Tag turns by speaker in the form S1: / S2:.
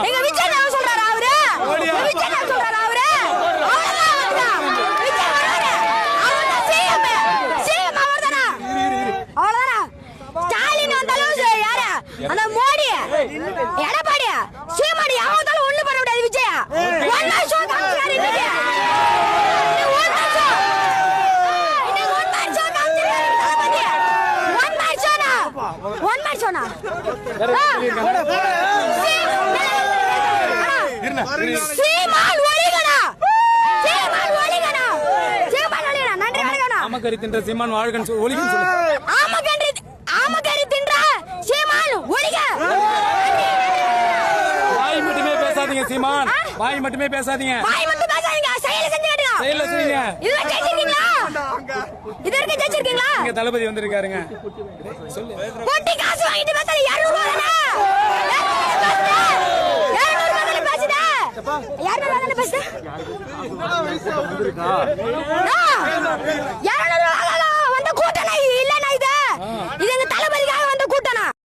S1: எங்க விஜய் என்ன சொல்றாரு அவரு? விஜய் என்ன சொல்றாரு அவரு? ஸ்டாலின் வந்தாலும் யாரு அந்த மோடி எடப்பாடி சீமாடி அவங்களால ஒண்ணு பண்ண முடியாது. விஜயா ஒன் மேன் ஷோ காமிச்சாரு இன்னைக்கு. சீமான் ஒளிகனா சீமான் ஒளிகனா சீமான் ஒளிகனா நன்றி வணக்கம்.
S2: ஆமக்கறி தின்ற சீமான் வாழ்கன் ஒளிகன் சொல்லு.
S1: ஆமக்கறி தின்ற சீமான் ஒளிக.
S2: வாய் மட்டுமே பேசாதீங்க சீமான், வாய் மட்டுமே பேசாதீங்க.
S1: வாய் மட்டும் பேசாதீங்க, செயல செஞ்சு காட்டுங்க.
S2: செயல்ல செய்யுங்க.
S1: இதுல ஜெயிச்சிருக்கீங்களா? இதற்கு ஜெயிச்சிருக்கீங்களா?
S2: இங்க தளபதி வந்திருக்காருங்க. சொல்லு.
S1: பொட்டி காசு வாங்கிட்டு பேசாத 200 ரூபாய் தானே. 200 ரூபாய் தானே பேசுதா? 200 ரூபாய் தானே பேசுதா?